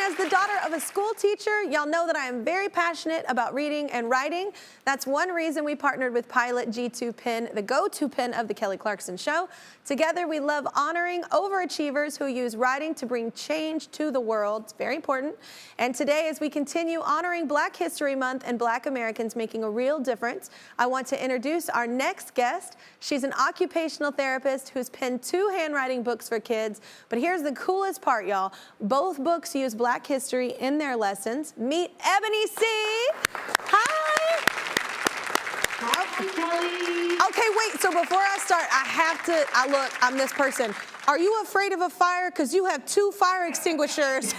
as the daughter of a school teacher, y'all know that I am very passionate about reading and writing. That's one reason we partnered with Pilot G2 Pen, the go-to pen of the Kelly Clarkson Show. Together, we love honoring overachievers who use writing to bring change to the world. It's very important. And today, as we continue honoring Black History Month and Black Americans making a real difference, I want to introduce our next guest. She's an occupational therapist who's penned 2 handwriting books for kids. But here's the coolest part, y'all. Both books use Black history in their lessons. Meet Ebony C. Hi. Hi, Kelly. Okay, wait, so before I start, look, I'm this person. Are you afraid of a fire? Because you have 2 fire extinguishers.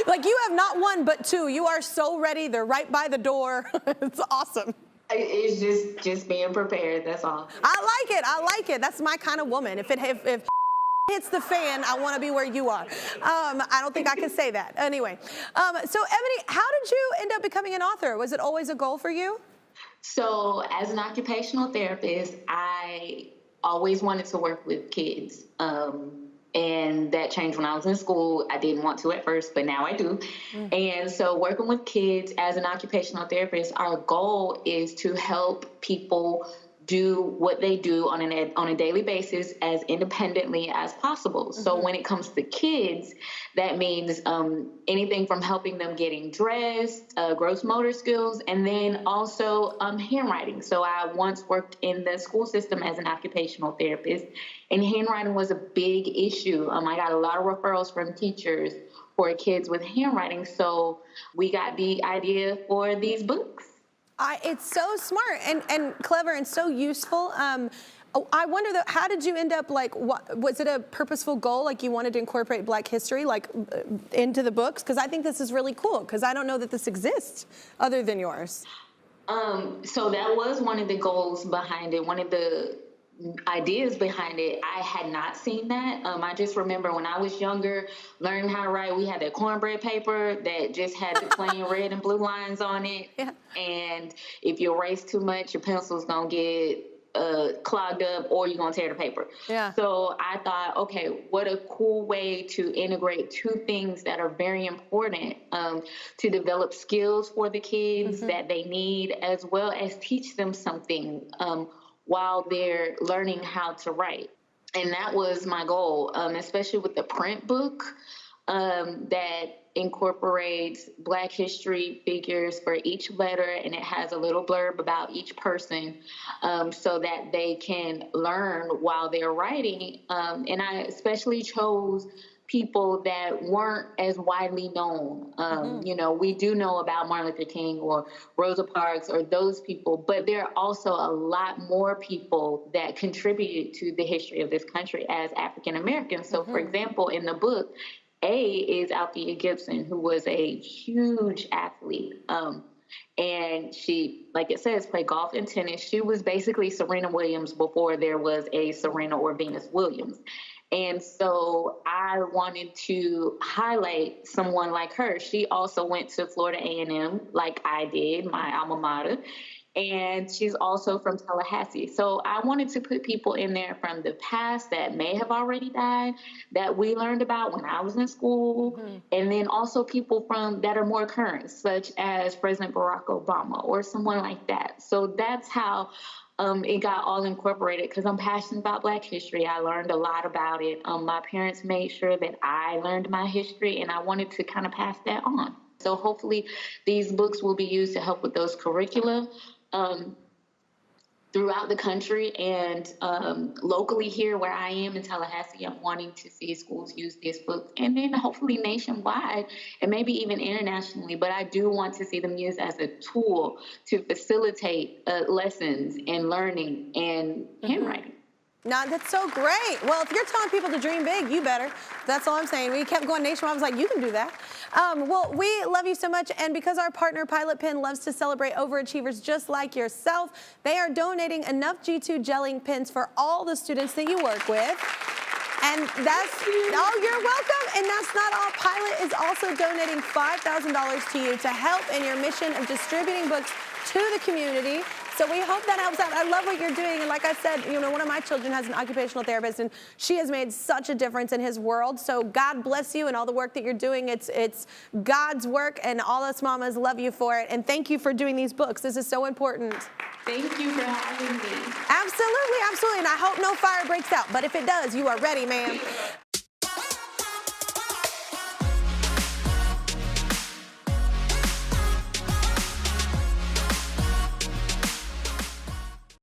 Like, you have not 1, but 2. You are so ready. They're right by the door. It's awesome. It's just being prepared, that's all. I like it. That's my kind of woman. If hits the fan, I want to be where you are. I don't think I can say that. Anyway, so Ebony, how did you end up becoming an author? Was it always a goal for you? So as an occupational therapist, I always wanted to work with kids. And that changed when I was in school. I didn't want to at first, but now I do. And so working with kids as an occupational therapist, our goal is to help people do what they do on a daily basis as independently as possible. So when it comes to kids, that means anything from helping them getting dressed, gross motor skills, and then also handwriting. So I once worked in the school system as an occupational therapist, and handwriting was a big issue. I got a lot of referrals from teachers for kids with handwriting, so we got the idea for these books. It's so smart and clever and so useful. I wonder, though, how did you end up, like, was it a purposeful goal, like you wanted to incorporate Black history, like, into the books? Because I think this is really cool, because I don't know that this exists other than yours. So that was one of the goals behind it. One of the ideas behind it, I had not seen that. I just remember when I was younger, learning how to write, we had that cornbread paper that just had the plain red and blue lines on it. Yeah. And if you erase too much, your pencil's gonna get clogged up, or you're gonna tear the paper. Yeah. So I thought, okay, what a cool way to integrate 2 things that are very important to develop skills for the kids that they need, as well as teach them something while they're learning how to write. And that was my goal, especially with the print book that incorporates Black history figures for each letter, and it has a little blurb about each person so that they can learn while they're writing. And I especially chose people that weren't as widely known. You know, we do know about Martin Luther King or Rosa Parks or those people, but there are also a lot more people that contributed to the history of this country as African Americans. So, for example, in the book, A is Althea Gibson, who was a huge athlete. And she, like it says, played golf and tennis. She was basically Serena Williams before there was a Serena or Venus Williams. And so I wanted to highlight someone like her. She also went to Florida A&M, like I did, my alma mater. And she's also from Tallahassee. So I wanted to put people in there from the past that may have already died, that we learned about when I was in school, and then also people from that are more current, such as President Barack Obama or someone like that. So that's how it got all incorporated, because I'm passionate about Black history. I learned a lot about it. My parents made sure that I learned my history, and I wanted to kind of pass that on. So hopefully these books will be used to help with those curricula throughout the country, and locally here where I am in Tallahassee, I'm wanting to see schools use this book, and then hopefully nationwide and maybe even internationally. But I do want to see them used as a tool to facilitate lessons and learning and handwriting. No, that's so great. Well, if you're telling people to dream big, you better. That's all I'm saying. We kept going nationwide. I was like, you can do that. Well, we love you so much. And because our partner, Pilot Pen, loves to celebrate overachievers just like yourself, they are donating enough G2 gelling pens for all the students that you work with. And that's, oh, you're welcome. And that's not all. Pilot is also donating $5,000 to you to help in your mission of distributing books to the community. So we hope that helps out. I love what you're doing. And like I said, you know, one of my children has an occupational therapist, and she has made such a difference in his world. So God bless you and all the work that you're doing. It's God's work, and all us mamas love you for it. And thank you for doing these books. This is so important. Thank you for having me. Absolutely, absolutely. And I hope no fire breaks out. But if it does, you are ready, ma'am.